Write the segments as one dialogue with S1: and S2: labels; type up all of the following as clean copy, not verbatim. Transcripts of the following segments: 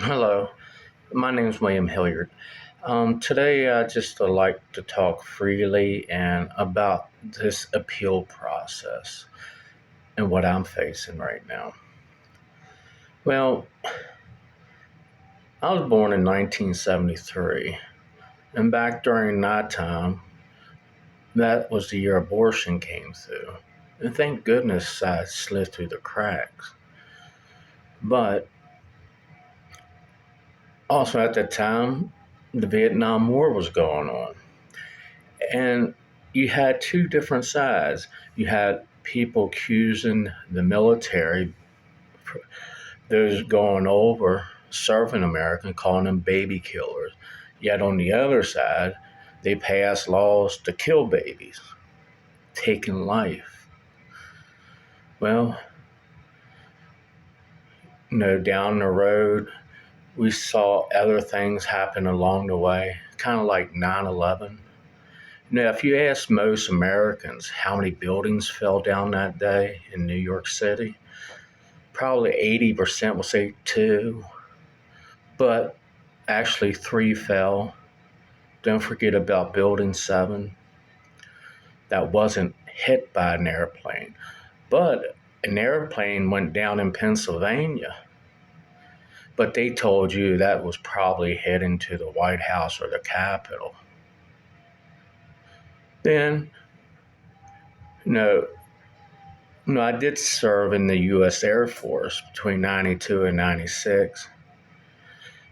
S1: Hello, my name is William Hilliard. Today, I just like to talk freely and about this appeal process and what I'm facing right now. Well, I was born in 1973, and back during that time, that was the year abortion came through. And thank goodness I slid through the cracks. But also at the time, the Vietnam War was going on. And you had two different sides. You had people accusing the military, those going over serving America, and calling them baby killers. Yet on the other side, they passed laws to kill babies, taking life. Well, down the road, we saw other things happen along the way, kind of like 9/11. If you ask most Americans how many buildings fell down that day in New York City, probably 80% will say two, but actually three fell. Don't forget about Building 7. That wasn't hit by an airplane, but an airplane went down in Pennsylvania. But they told you that was probably heading to the White House or the Capitol. Then, you know, I did serve in the U.S. Air Force between 92 and 96.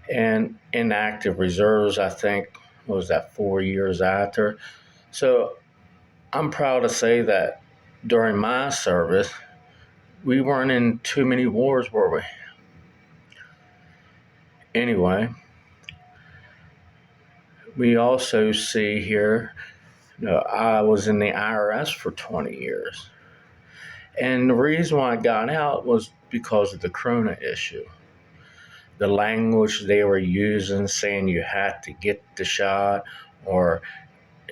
S1: And in active reserves, I think, what was that, 4 years after? So I'm proud to say that during my service, we weren't in too many wars, were we? Anyway, we also see here, I was in the IRS for 20 years. And the reason why I got out was because of the Corona issue. The language they were using, saying you had to get the shot or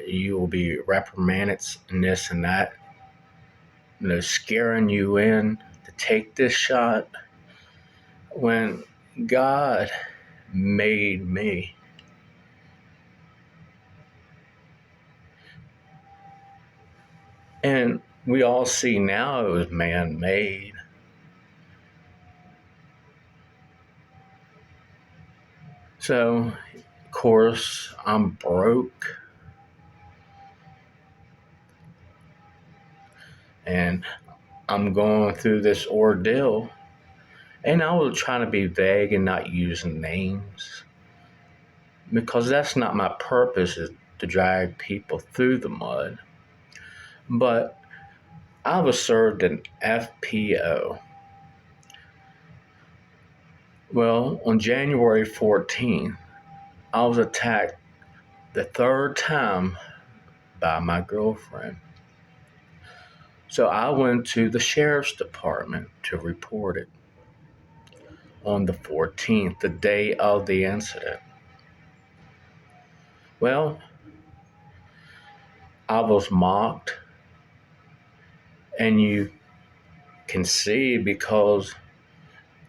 S1: you will be reprimanded and this and that, scaring you in to take this shot when God made me. And we all see now it was man made. So, of course, I'm broke and I'm going through this ordeal. And I was trying to be vague and not using names because that's not my purpose, is to drag people through the mud. But I was served an FPO. Well, on January 14th, I was attacked the third time by my girlfriend. So I went to the sheriff's department to report it on the 14th, the day of the incident. Well, I was mocked, and you can see because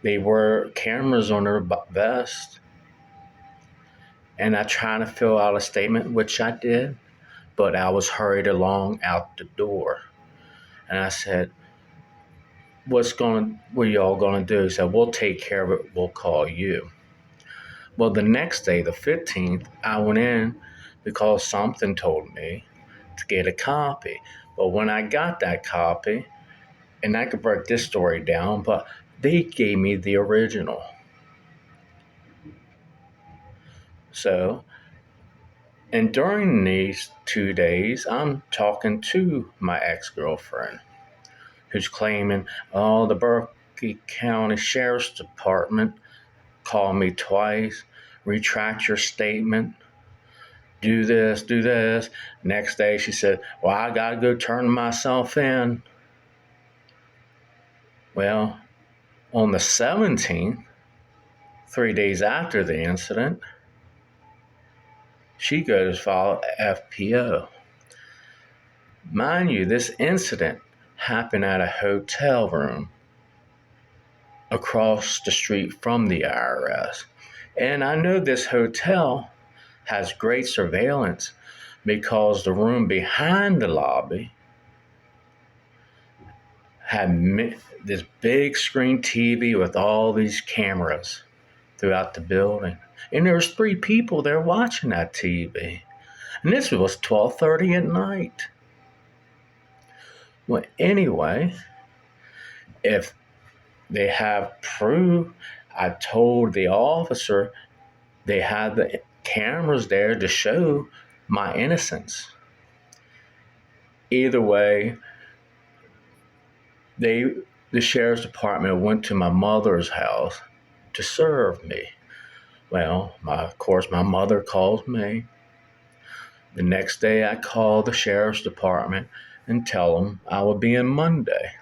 S1: they were cameras on her vest. And I tried to fill out a statement, which I did, but I was hurried along out the door. And I said, what y'all gonna do? He said, we'll take care of it, we'll call you. Well, the next day, the 15th, I went in because something told me to get a copy. But when I got that copy, and I could break this story down, but they gave me the original. So, and during these 2 days, I'm talking to my ex-girlfriend who's claiming, oh, the Berkeley County Sheriff's Department called me twice, retract your statement, do this, do this. Next day she said, well, I got to go turn myself in. Well, on the 17th, 3 days after the incident, she goes file FPO. Mind you, this incident happened at a hotel room across the street from the IRS. And I know this hotel has great surveillance because the room behind the lobby had this big screen TV with all these cameras throughout the building. And there was 3 people there watching that TV. And this was 12:30 at night. Well, anyway, if they have proof, I told the officer they had the cameras there to show my innocence. Either way, the sheriff's department went to my mother's house to serve me. Well, of course, my mother calls me. The next day, I call the sheriff's department and tell them I will be in Monday.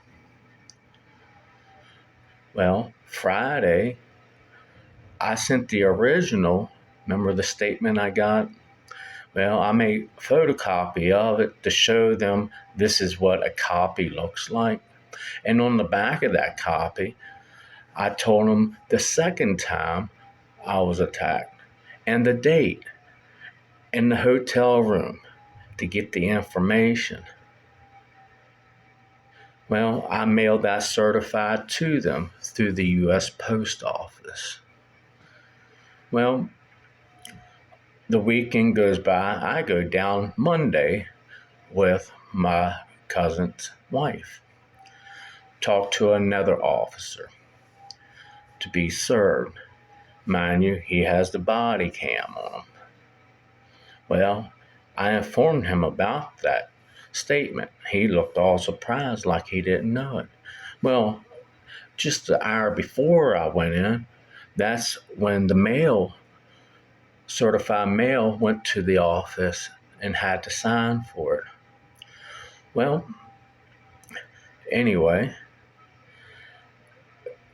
S1: Well, Friday, I sent the original. Remember the statement I got? Well, I made a photocopy of it to show them this is what a copy looks like. And on the back of that copy, I told them the second time I was attacked and the date and the hotel room to get the information. Well, I mailed that certified to them through the U.S. Post Office. Well, the weekend goes by. I go down Monday with my cousin's wife, talk to another officer to be served. Mind you, he has the body cam on him. Well, I informed him about that statement. He looked all surprised like he didn't know it. Well, just the hour before I went in, that's when the certified mail went to the office and had to sign for it. Well, anyway,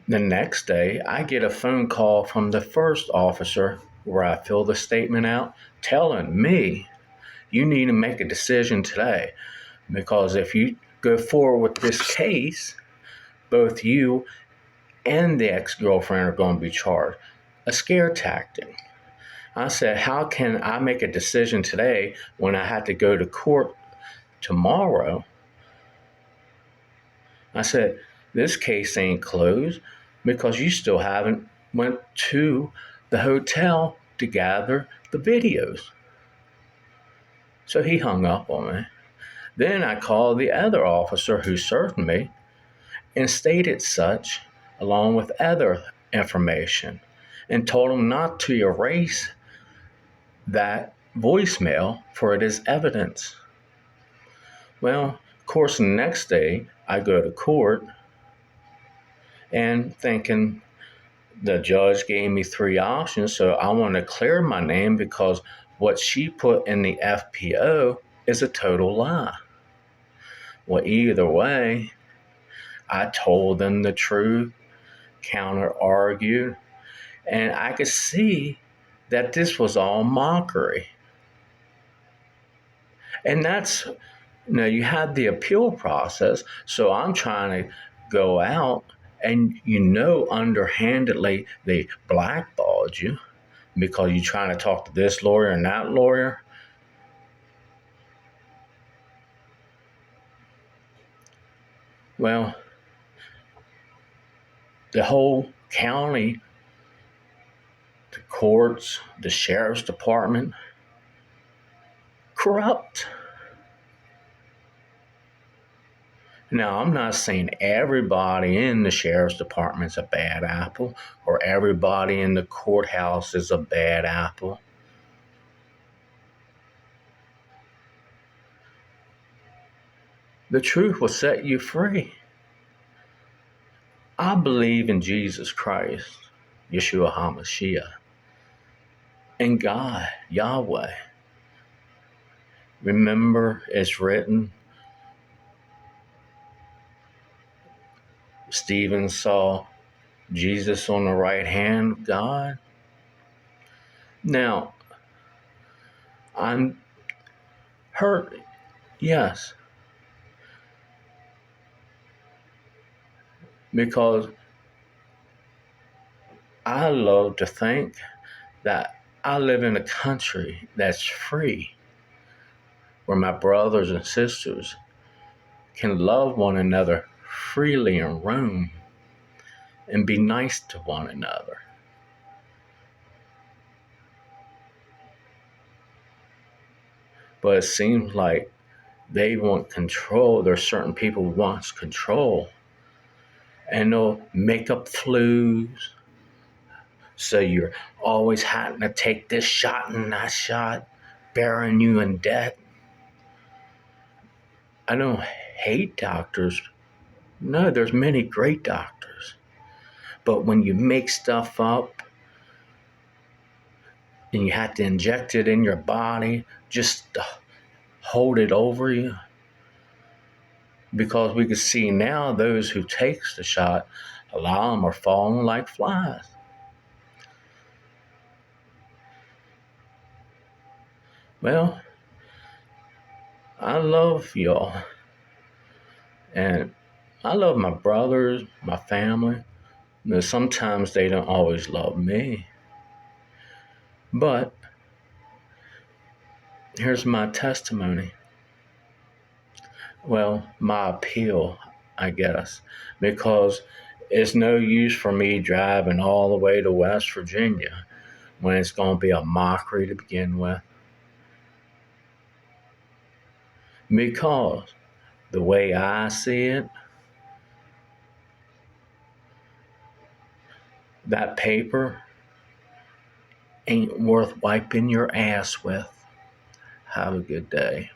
S1: the next day I get a phone call from the first officer where I fill the statement out telling me you need to make a decision today because if you go forward with this case, both you and the ex-girlfriend are going to be charged. A scare tactic. I said, how can I make a decision today when I had to go to court tomorrow? I said, this case ain't closed because you still haven't went to the hotel to gather the videos. So he hung up on me. Then I called the other officer who served me and stated such, along with other information, and told him not to erase that voicemail, for it is evidence. Well, of course, the next day I go to court and thinking the judge gave me 3 options, so I want to clear my name because what she put in the FPO is a total lie. Well, either way, I told them the truth, counter-argued, and I could see that this was all mockery. And that's, you had the appeal process, so I'm trying to go out and underhandedly they blackballed you because you're trying to talk to this lawyer and that lawyer. Well, the whole county, the courts, the sheriff's department, corrupt. Now, I'm not saying everybody in the sheriff's department's a bad apple or everybody in the courthouse is a bad apple. The truth will set you free. I believe in Jesus Christ, Yeshua HaMashiach, and God, Yahweh. Remember, it's written, Stephen saw Jesus on the right hand of God. Now, I'm hurt, yes, because I love to think that I live in a country that's free, where my brothers and sisters can love one another freely and roam and be nice to one another. But it seems like they want control. There's certain people who wants control, and they'll make up flus. So you're always having to take this shot and that shot, burying you in debt. I don't hate doctors. No, there's many great doctors. But when you make stuff up and you have to inject it in your body just to hold it over you, because we can see now those who takes the shot, a lot of them are falling like flies. Well, I love y'all, and I love my brothers, my family. Now, sometimes they don't always love me, but here's my testimony. Well, my appeal, I guess, because it's no use for me driving all the way to West Virginia when it's going to be a mockery to begin with. Because the way I see it, that paper ain't worth wiping your ass with. Have a good day.